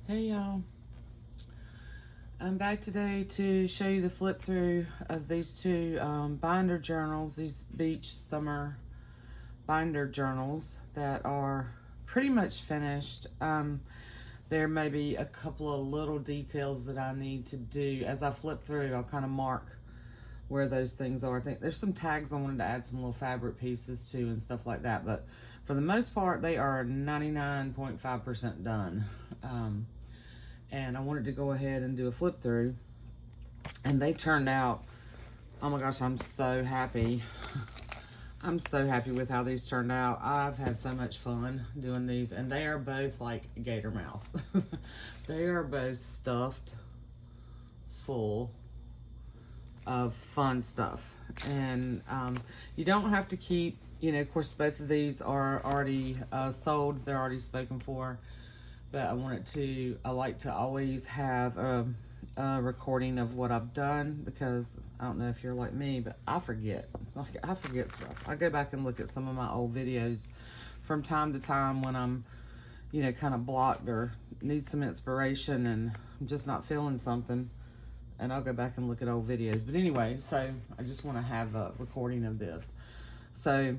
Hey y'all, I'm back today to show you the flip through of these two binder journals, these beach summer binder journals that are pretty much finished. There may be a couple of little details that I need to do. As I flip through, I'll kind of mark where those things are. I think there's some tags I wanted to add some little fabric pieces to and stuff like that, but for the most part, they are 99.5% done. And I wanted to go ahead and do a flip through, and they turned out, oh my gosh, I'm so happy. I'm so happy with how these turned out. I've had so much fun doing these, and they are both like gator mouth. They are both stuffed full of fun stuff, and you don't have to keep, of course both of these are already sold, they're already spoken for, but I like to always have a recording of what I've done, because I don't know if you're like me, but I forget stuff. I go back and look at some of my old videos from time to time when I'm kind of blocked or need some inspiration and I'm just not feeling something, and I'll go back and look at old videos. But anyway, so I just want to have a recording of this. So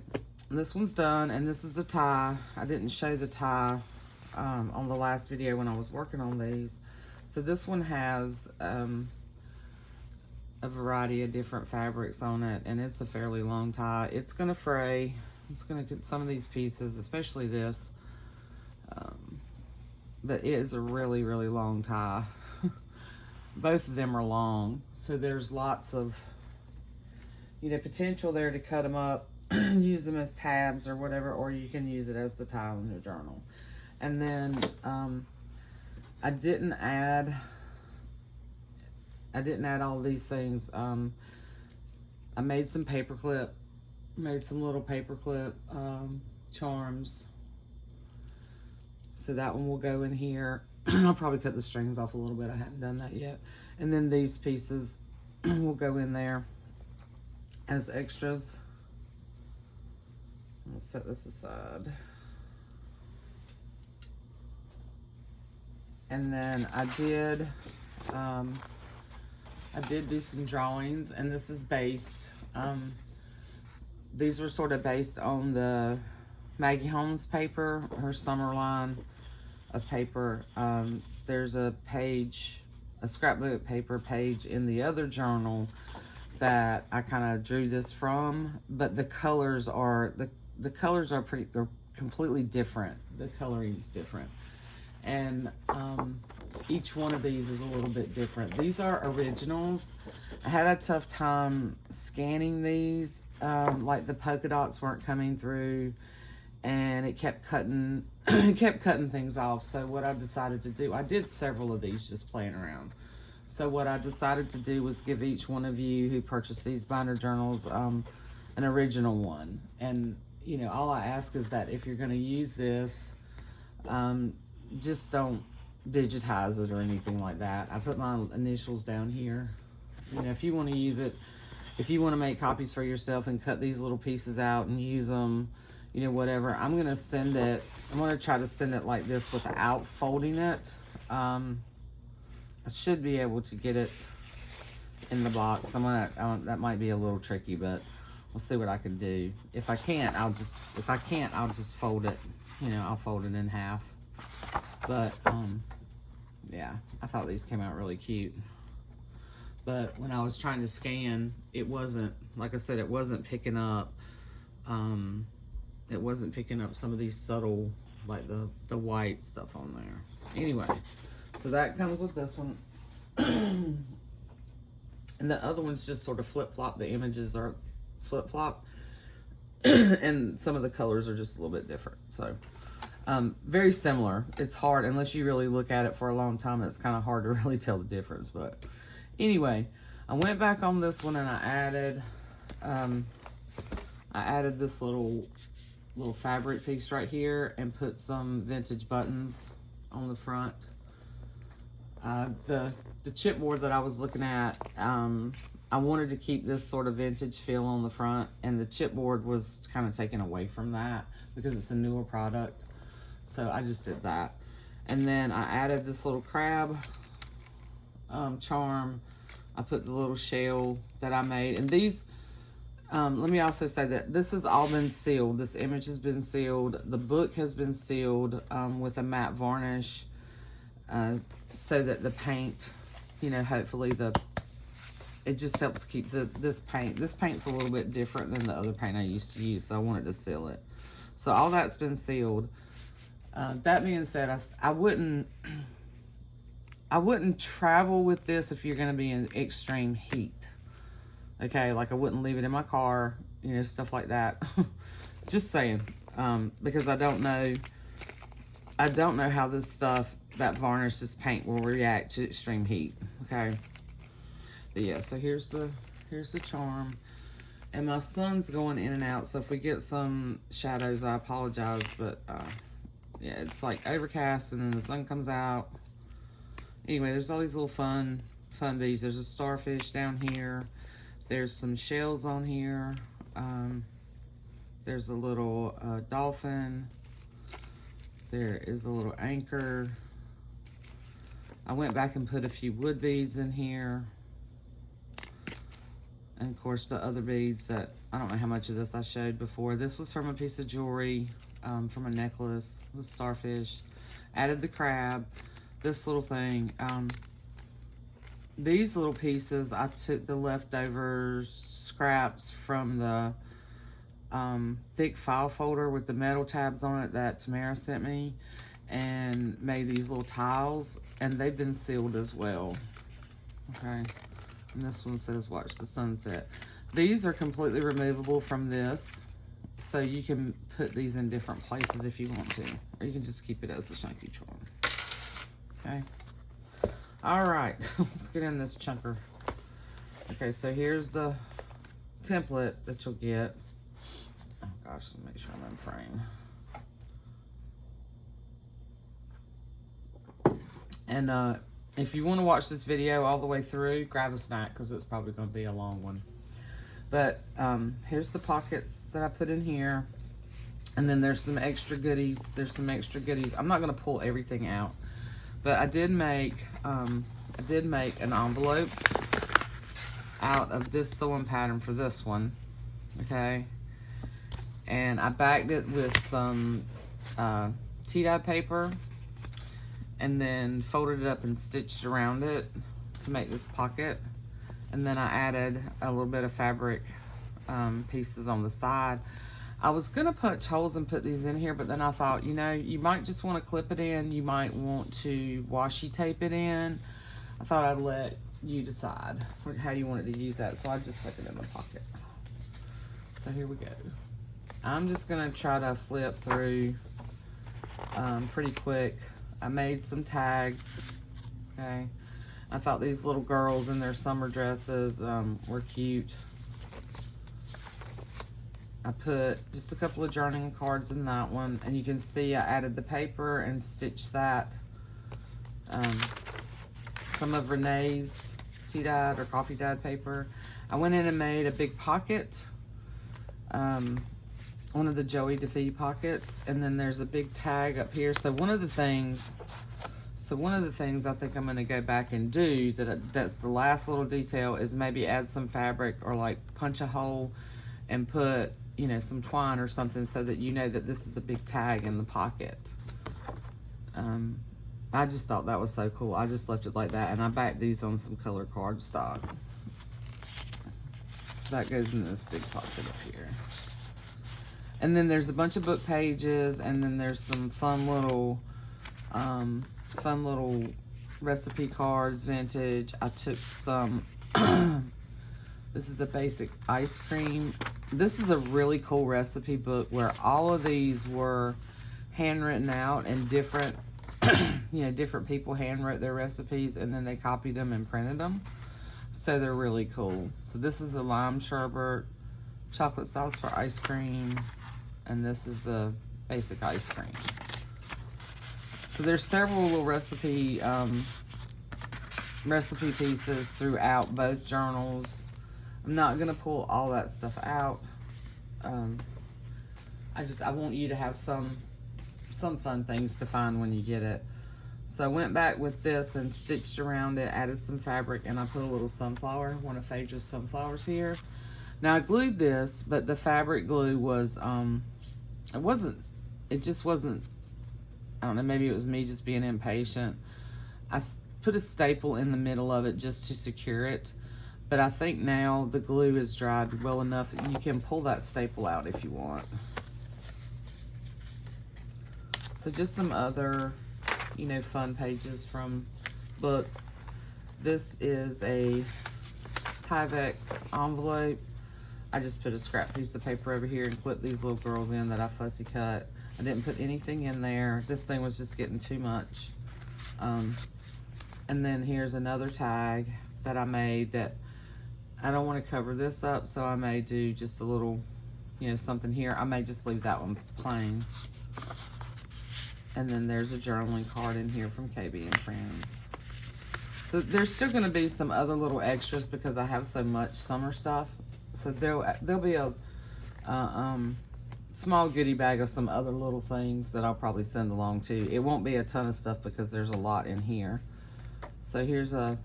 this one's done, and this is the tie. I didn't show the tie on the last video when I was working on these. So this one has a variety of different fabrics on it, and it's a fairly long tie. It's gonna fray. It's gonna get some of these pieces, especially this. But it is a really, really long tie. Both of them are long, so there's lots of potential there to cut them up, use them as tabs or whatever, or you can use it as the tie in your journal. And then I didn't add all these things. I made some paperclip, made some little paperclip charms. So that one will go in here. I'll probably cut the strings off a little bit. I hadn't done that yet. And then these pieces will go in there as extras. I'll set this aside. And then I did do some drawings, and this is based, these were sort of based on the Maggie Holmes paper, her summer line of paper. There's a page, a scrapbook paper page in the other journal that I kind of drew this from, but the colors are, the colors are completely different. The coloring's different. And each one of these is a little bit different. These are originals. I had a tough time scanning these, like the polka dots weren't coming through, and it kept cutting things off. So what I decided to do, I did several of these just playing around. So what I decided to do was give each one of you who purchased these binder journals an original one. And all I ask is that if you're going to use this, just don't digitize it or anything like that. I put my initials down here. If you want to use it, if you want to make copies for yourself and cut these little pieces out and use them, whatever. I'm going to try to send it like this without folding it. I should be able to get it in the box. That might be a little tricky, but we'll see what I can do. If I can't, I'll just fold it. I'll fold it in half. But yeah, I thought these came out really cute. But when I was trying to scan, it wasn't, like I said, it wasn't picking up some of these subtle, like the white stuff on there. Anyway, so that comes with this one. And the other one's just sort of flip-flop. The images are flip-flop. And some of the colors are just a little bit different. So very similar. It's hard, unless you really look at it for a long time, it's kind of hard to really tell the difference. But anyway, I went back on this one and I added this little fabric piece right here and put some vintage buttons on the front. The chipboard that I was looking at, I wanted to keep this sort of vintage feel on the front, and the chipboard was kind of taken away from that because it's a newer product. So I just did that. And then I added this little crab charm. I put the little shell that I made. And these, let me also say that this has all been sealed. This image has been sealed. The book has been sealed with a matte varnish so that the paint, you know, hopefully it just helps keep this paint's a little bit different than the other paint I used to use, so I wanted to seal it. So all that's been sealed. That being said, I wouldn't travel with this if you're going to be in extreme heat. Okay, like I wouldn't leave it in my car, you know, stuff like that. Just saying, because I don't know how this stuff, that varnish, this paint will react to extreme heat. Okay, but yeah. So here's the charm, and my sun's going in and out. So if we get some shadows, I apologize, but yeah, it's like overcast, and then the sun comes out. Anyway, there's all these little fun bees. There's a starfish down here. There's some shells on here. There's a little dolphin. There is a little anchor. I went back and put a few wood beads in here. And of course the other beads that, I don't know how much of this I showed before. This was from a piece of jewelry, from a necklace with starfish. Added the crab. This little thing. These little pieces, I took the leftover scraps from the thick file folder with the metal tabs on it that Tamara sent me, and made these little tiles, and they've been sealed as well. Okay, and this one says watch the sunset. These are completely removable from this, so you can put these in different places if you want to, or you can just keep it as a chunky charm. Okay. All right, let's get in this chunker. Okay, so here's the template that you'll get. Oh gosh, let me make sure I'm in frame. And if you want to watch this video all the way through, grab a snack because it's probably going to be a long one. But here's the pockets that I put in here. And then there's some extra goodies. I'm not going to pull everything out. But I did make an envelope out of this sewing pattern for this one, okay? And I backed it with some tea-dye paper, and then folded it up and stitched around it to make this pocket. And then I added a little bit of fabric pieces on the side. I was gonna punch holes and put these in here, but then I thought, you know, you might just want to clip it in. You might want to washi tape it in. I thought I'd let you decide how you wanted to use that. So I just stuck it in the pocket. So here we go. I'm just gonna try to flip through pretty quick. I made some tags, okay? I thought these little girls in their summer dresses were cute. I put just a couple of journaling cards in that one, and you can see I added the paper and stitched that. Some of Renee's tea-dyed or coffee-dyed paper. I went in and made a big pocket, one of the Joey DeFee pockets, and then there's a big tag up here. So one of the things I think I'm gonna go back and do, that's the last little detail, is maybe add some fabric or like punch a hole and put, you know, some twine or something so that you know that this is a big tag in the pocket. I just thought that was so cool. I just left it like that, and I backed these on some color cardstock. That goes in this big pocket up here. And then there's a bunch of book pages, and then there's some fun little recipe cards, vintage. I took some, this is a basic ice cream. This is a really cool recipe book where all of these were handwritten out, and different, you know, different people handwrote their recipes, and then they copied them and printed them. So they're really cool. So this is the lime sherbet, chocolate sauce for ice cream, and this is the basic ice cream. So there's several little recipe pieces throughout both journals. I'm not gonna pull all that stuff out. I want you to have some fun things to find when you get it. So I went back with this and stitched around it, added some fabric, and I put a little sunflower, one of Phaedra's sunflowers here. Now I glued this, but the fabric glue was, it just wasn't, I don't know, maybe it was me just being impatient. I put a staple in the middle of it just to secure it. But I think now the glue is dried well enough that you can pull that staple out if you want. So just some other, you know, fun pages from books. This is a Tyvek envelope. I just put a scrap piece of paper over here and clipped these little girls in that I fussy cut. I didn't put anything in there. This thing was just getting too much. And then here's another tag that I made that I don't want to cover this up, so I may do just a little, you know, something here. I may just leave that one plain. And then there's a journaling card in here from KB and Friends. So there's still going to be some other little extras because I have so much summer stuff. So there'll be a small goodie bag of some other little things that I'll probably send along too. It won't be a ton of stuff because there's a lot in here. So here's a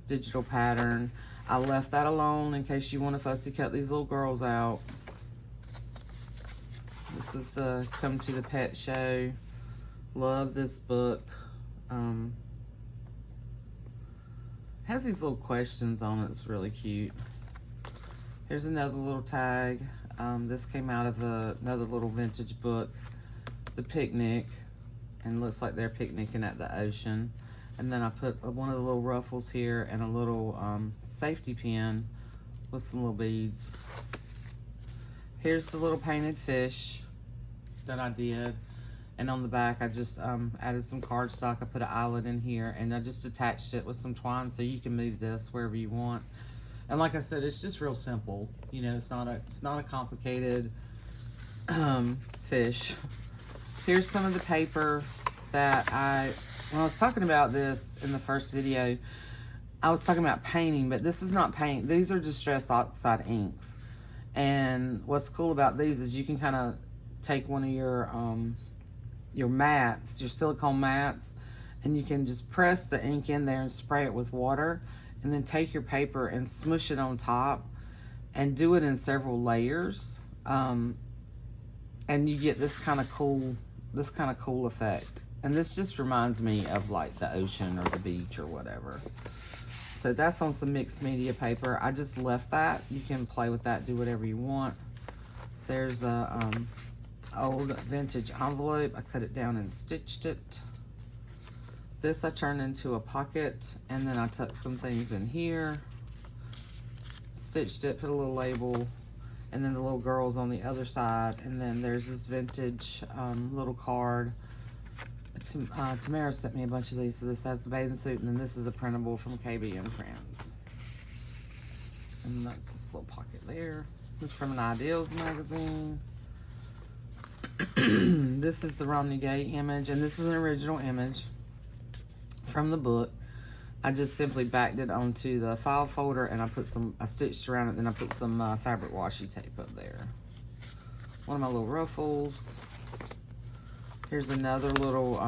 digital pattern. I left that alone in case you want to fussy cut these little girls out. This is the Come to the Pet Show. Love this book. Has these little questions on it. It's really cute. Here's another little tag. This came out of another little vintage book, The Picnic, and looks like they're picnicking at the ocean. And then I put one of the little ruffles here and a little safety pin with some little beads. Here's the little painted fish that I did. And on the back, I just added some cardstock. I put an eyelet in here, and I just attached it with some twine so you can move this wherever you want. And like I said, it's just real simple. You know, it's not a complicated fish. Here's some of the paper that when I was talking about this in the first video, I was talking about painting, but this is not paint. These are Distress Oxide inks. And what's cool about these is you can kind of take one of your mats, your silicone mats, and you can just press the ink in there and spray it with water, and then take your paper and smush it on top and do it in several layers. And you get this kind of cool effect. And this just reminds me of like the ocean or the beach or whatever. So that's on some mixed media paper. I just left that. You can play with that, do whatever you want. There's a old vintage envelope. I cut it down and stitched it. This I turned into a pocket, and then I tucked some things in here. Stitched it, put a little label, and then the little girls on the other side. And then there's this vintage little card. Tamara sent me a bunch of these. So this has the bathing suit, and then this is a printable from KB and Friends. And that's this little pocket there. This is from an Ideals magazine. This is the Romney Gay image, and this is an original image from the book. I just simply backed it onto the file folder, and I stitched around it, then I put some fabric washi tape up there. One of my little ruffles. Here's another little,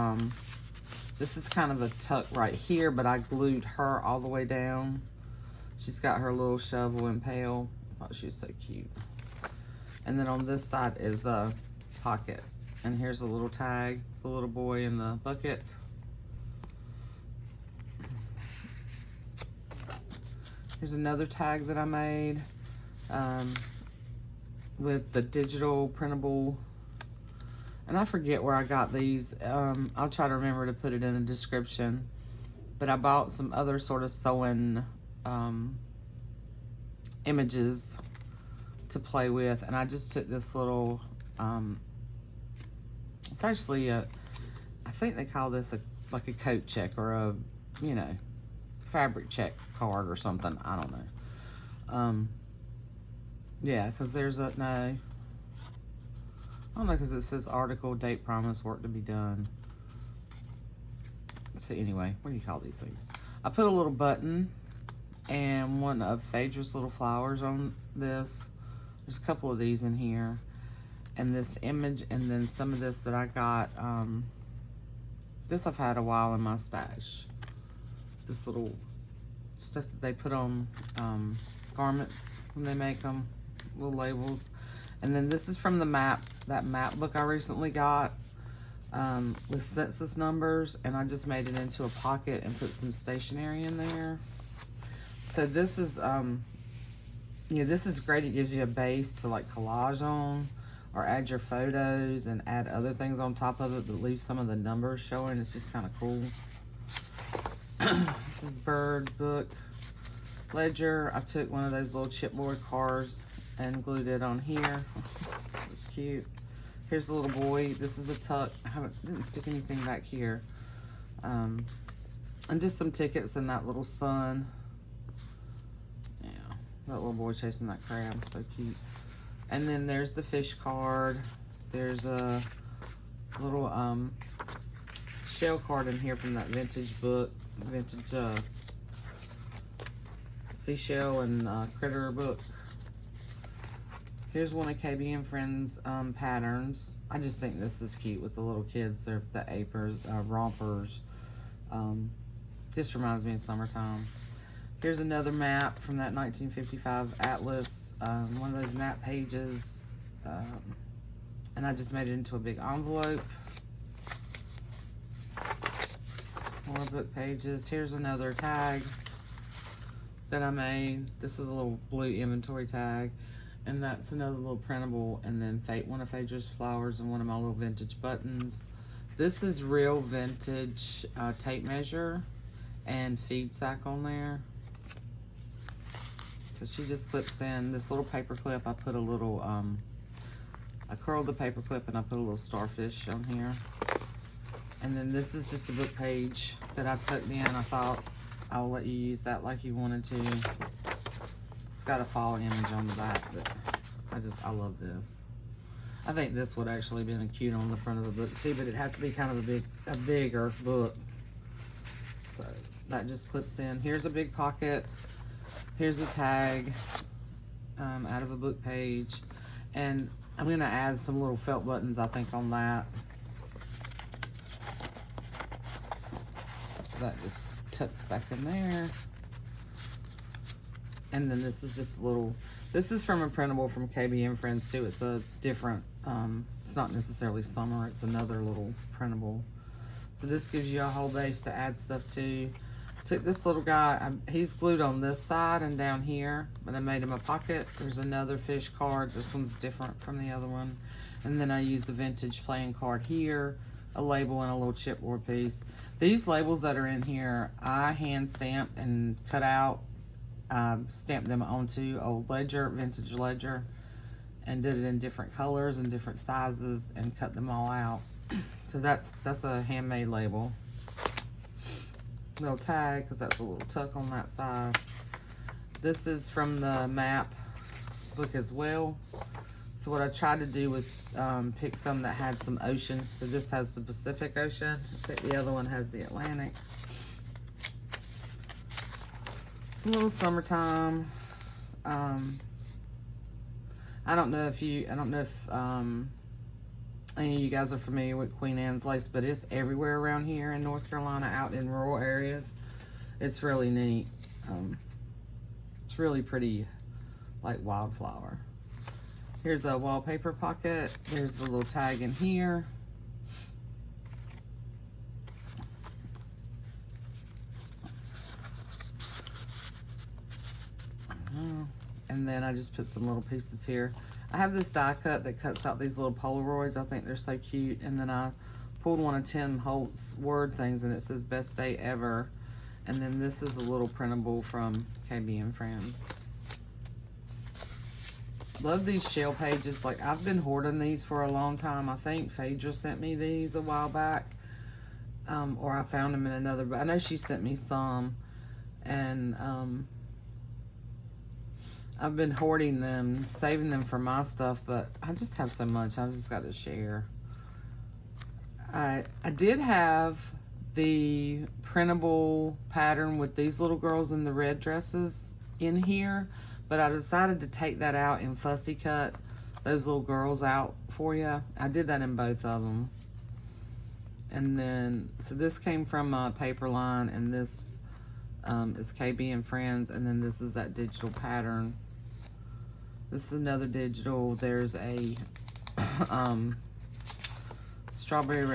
this is kind of a tuck right here, but I glued her all the way down. She's got her little shovel and pail. I thought she was so cute. And then on this side is a pocket. And here's a little tag, the little boy in the bucket. Here's another tag that I made with the digital printable. And I forget where I got these. I'll try to remember to put it in the description. But I bought some other sort of sewing images to play with. And I just took this little, it's actually I think they call this like a coat check or a, you know, fabric check card or something. I don't know. Yeah, because there's no, I don't know, because it says article, date, promise, work to be done. So anyway, what do you call these things? I put a little button and one of Phaedra's little flowers on this. There's a couple of these in here. And this image, and then some of this that I got This I've had a while in my stash. This little stuff that they put on garments when they make them, little labels. And then this is from the map, that map book I recently got with census numbers, and I just made it into a pocket and put some stationery in there. So this is this is great. It gives you a base to like collage on, or add your photos and add other things on top of it that leave some of the numbers showing. It's just kind of cool. This is Bird Book Ledger. I took one of those little chipboard cars and glued it on here. It's cute. Here's the little boy. This is a tuck. I didn't stick anything back here. And just some tickets and that little sun. Yeah, that little boy chasing that crab. So cute. And then there's the fish card. There's a little shell card in here from that vintage book. Vintage seashell and critter book. Here's one of KB and Friends patterns. I just think this is cute with the little kids. They're the apers, rompers. Just reminds me of summertime. Here's another map from that 1955 atlas, one of those map pages. And I just made it into a big envelope. More book pages. Here's another tag that I made. This is a little blue inventory tag. And that's another little printable. And then one of Phaedra's flowers and one of my little vintage buttons. This is real vintage tape measure and feed sack on there. So she just clips in this little paper clip. I put a little, I curled the paper clip and I put a little starfish on here. And then this is just a book page that I tucked in. I thought I'll let you use that like you wanted to. It's got a fall image on the back, but I love this. I think this would actually been cute on the front of the book too, but it'd have to be kind of a bigger book. So that just clips in. Here's a big pocket. Here's a tag out of a book page. And I'm gonna add some little felt buttons, I think, on that. So that just tucks back in there. And then this is just a little, this is from a printable from KB and Friends too. It's a different, it's not necessarily summer, it's another little printable. So this gives you a whole base to add stuff to. Took this little guy, he's glued on this side and down here, but I made him a pocket. There's another fish card. This one's different from the other one. And then I used a vintage playing card here, a label, and a little chipboard piece. These labels that are in here, I hand stamped and cut out, stamped them onto old ledger, vintage ledger, and did it in different colors and different sizes and cut them all out. So that's a handmade label. Little tag, because that's a little tuck on that side. This is from the map book as well. So what I tried to do was pick some that had some ocean. So this has the Pacific Ocean. I think the other one has the Atlantic. Some little summertime. I don't know if any of you guys are familiar with Queen Anne's lace, but it's everywhere around here in North Carolina, out in rural areas. It's really neat. It's really pretty, like wildflower. Here's a wallpaper pocket. There's the little tag in here. And then I just put some little pieces here. I have this die cut that cuts out these little Polaroids. I think they're so cute. And then I pulled one of Tim Holt's word things, and it says best day ever. And then this is a little printable from KB and Friends. Love these shell pages. Like, I've been hoarding these for a long time. I think Phaedra sent me these a while back. Or I found them in another, but I know she sent me some. And I've been hoarding them, saving them for my stuff, but I just have so much. I've just got to share. I did have the printable pattern with these little girls in the red dresses in here, but I decided to take that out and fussy cut those little girls out for you. I did that in both of them. And then, so this came from Paperline, and this is KB and Friends, and then this is that digital pattern. This is another digital. There's a strawberry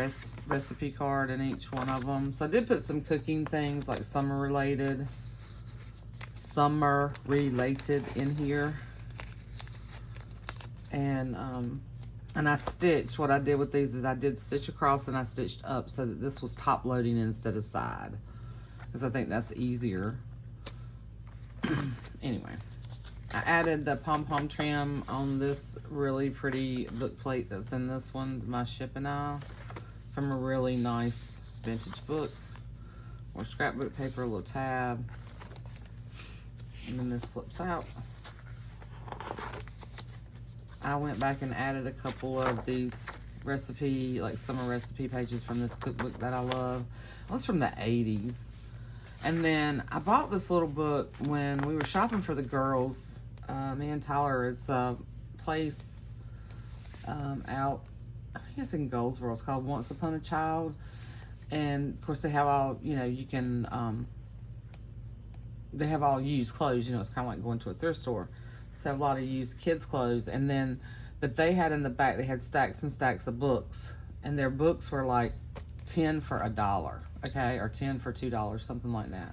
recipe card in each one of them. So I did put some cooking things like summer related in here. And I stitched, what I did with these is I did stitch across and I stitched up so that this was top loading instead of side, because I think that's easier. Anyway, I added the pom-pom trim on this really pretty book plate that's in this one, My Ship and I, from a really nice vintage book. More scrapbook paper, a little tab, and then this flips out. I went back and added a couple of these recipe, like summer recipe pages from this cookbook that I love. It was from the 80s. And then I bought this little book when we were shopping for the girls. Me and Tyler, it's a place out, I think it's in Goldsboro. It's called Once Upon a Child. And of course they have all, you know, you can, they have all used clothes. You know, it's kind of like going to a thrift store. So a lot of used kids' clothes. And then, but they had in the back, they had stacks and stacks of books. And their books were like 10 for $1, okay? Or 10 for $2, something like that.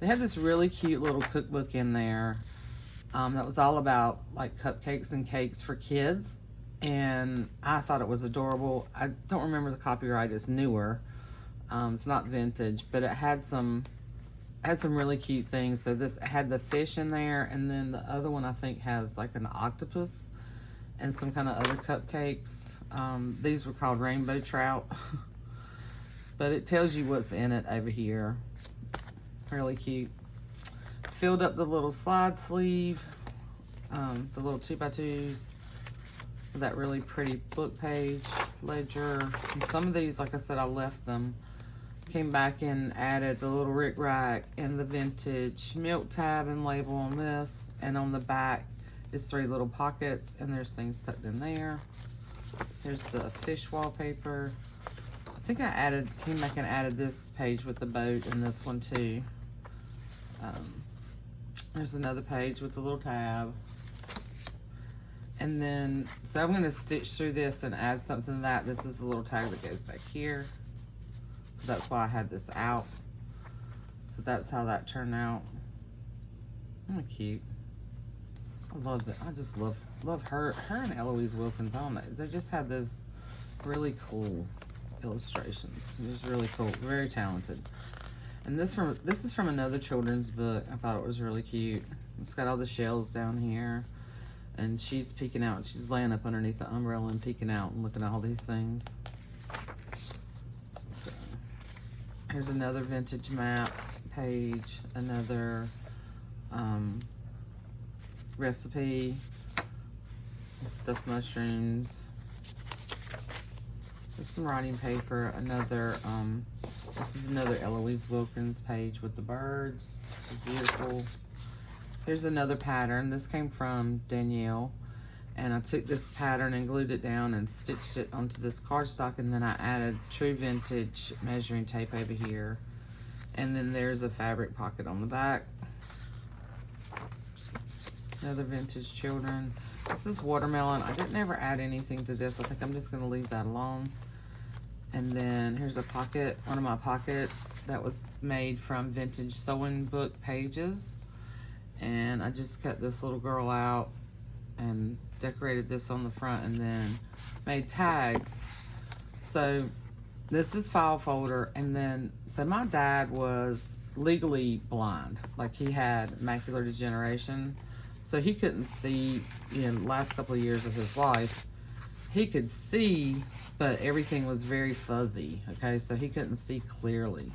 They had this really cute little cookbook in there that was all about like cupcakes and cakes for kids. And I thought it was adorable. I don't remember the copyright, it's newer. It's not vintage, but it had some really cute things. So this had the fish in there, and then the other one I think has like an octopus and some kind of other cupcakes. These were called rainbow trout. But it tells you what's in it over here. Really cute. Filled up the little slide sleeve, the little 2x2s, with that really pretty book page, ledger. And some of these, like I said, I left them. Came back and added the little Rick Rack and the vintage milk tab and label on this. And on the back is 3 little pockets, and there's things tucked in there. Here's the fish wallpaper. I think I came back and added this page with the boat and this one too. There's another page with the little tab. And then, so I'm gonna stitch through this and add something to that. This is the little tag that goes back here. So that's why I had this out. So that's how that turned out. Oh, cute. I love it. I just love her and Eloise Wilkins. I don't know. They just had this really cool illustrations. It was really cool. Very talented. And this is from another children's book. I thought it was really cute. It's got all the shells down here. And she's peeking out. She's laying up underneath the umbrella and peeking out and looking at all these things. So, here's another vintage map page. Another recipe. Stuffed mushrooms. Just some writing paper. Another, this is another Eloise Wilkins page with the birds, which is beautiful. Here's another pattern. This came from Danielle. And I took this pattern and glued it down and stitched it onto this cardstock, and then I added true vintage measuring tape over here. And then there's a fabric pocket on the back. Another vintage children. This is watermelon. I didn't ever add anything to this. I think I'm just gonna leave that alone. And then here's a pocket, one of my pockets that was made from vintage sewing book pages. And I just cut this little girl out and decorated this on the front, and then made tags. So this is file folder. And then, so my dad was legally blind. Like, he had macular degeneration. So he couldn't see in the last couple of years of his life. He could see, but everything was very fuzzy, okay? So he couldn't see clearly.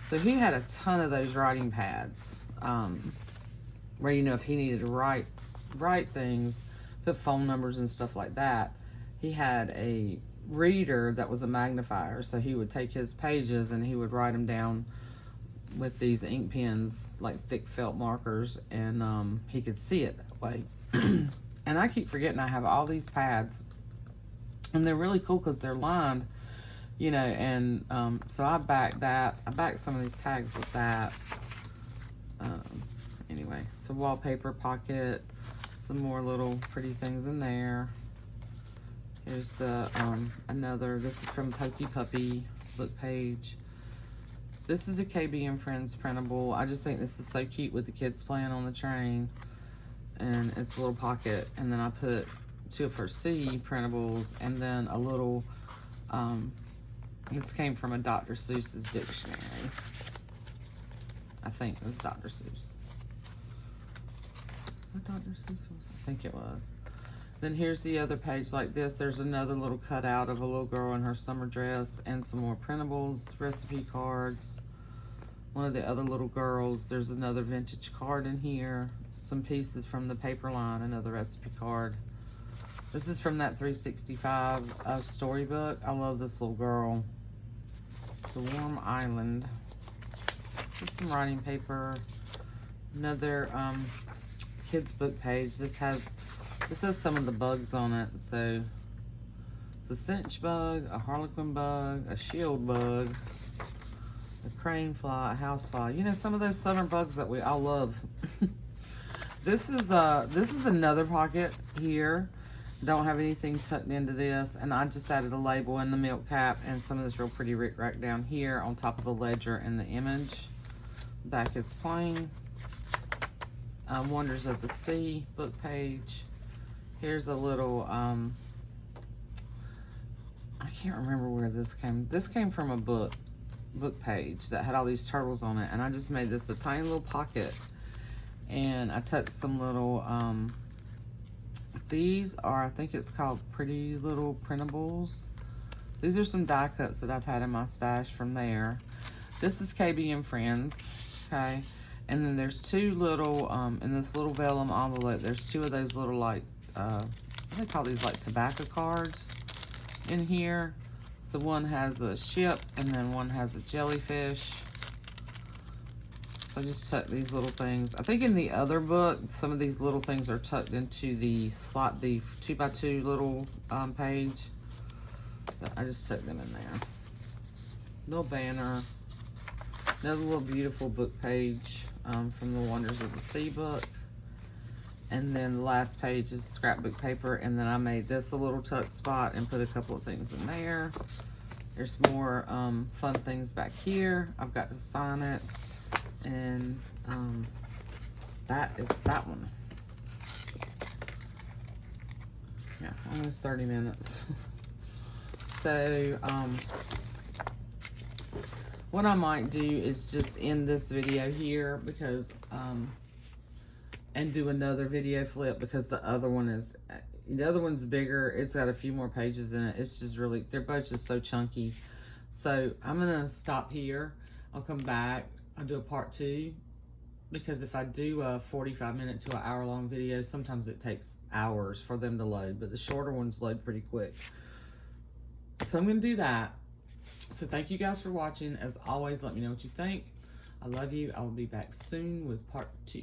So he had a ton of those writing pads, where, you know, if he needed to write things, put phone numbers and stuff like that, he had a reader that was a magnifier. So he would take his pages and he would write them down with these ink pens, like thick felt markers, and he could see it that way. And I keep forgetting I have all these pads, and they're really cool because they're lined. you know, and so I backed that. I backed some of these tags with that. Anyway, so wallpaper pocket, some more little pretty things in there. Here's the another, this is from Pokey Puppy book page. This is a KB and Friends printable. I just think this is so cute with the kids playing on the train. And it's a little pocket. And then I put 2 of her C printables and then a little, this came from a Dr. Seuss's dictionary. I think it was Dr. Seuss. Was that Dr. Seuss? I think it was. Then here's the other page like this. There's another little cutout of a little girl in her summer dress and some more printables, recipe cards. One of the other little girls. There's another vintage card in here. Some pieces from the paper line, another recipe card. This is from that 365 storybook. I love this little girl. The Warm Island. Just some writing paper. Another kids book page. This has some of the bugs on it. So it's a cinch bug, a harlequin bug, a shield bug, a crane fly, a house fly. You know, some of those summer bugs that we all love. This is another pocket here. Don't have anything tucked into this, and I just added a label in the milk cap and some of this real pretty rick-rack down here on top of the ledger and the image. Back is plain. Wonders of the Sea book page. Here's a little, I can't remember where this came. This came from a book page that had all these turtles on it, and I just made this a tiny little pocket. And I tucked some little, these are, I think it's called Pretty Little Printables. These are some die cuts that I've had in my stash from there. This is KB and Friends, okay? And then there's 2 little, in this little vellum envelope, there's 2 of those little, like, what do they call these, like tobacco cards in here. So one has a ship and then one has a jellyfish. So I just tucked these little things. I think in the other book, some of these little things are tucked into the slot, the 2x2 little page. But I just tucked them in there. Little banner. Another little beautiful book page from the Wonders of the Sea book. And then the last page is scrapbook paper. And then I made this a little tuck spot and put a couple of things in there. There's more fun things back here. I've got to sign it. And that is that one. Yeah, almost 30 minutes. So what I might do is just end this video here because and do another video flip because the other one's bigger. It's got a few more pages in it. It's just really, they're both just so chunky. So I'm gonna stop here. I'll come back. I'll do a part 2 because if I do a 45-minute to an hour-long video, sometimes it takes hours for them to load, but the shorter ones load pretty quick. So I'm going to do that. So thank you guys for watching. As always, let me know what you think. I love you. I will be back soon with part 2.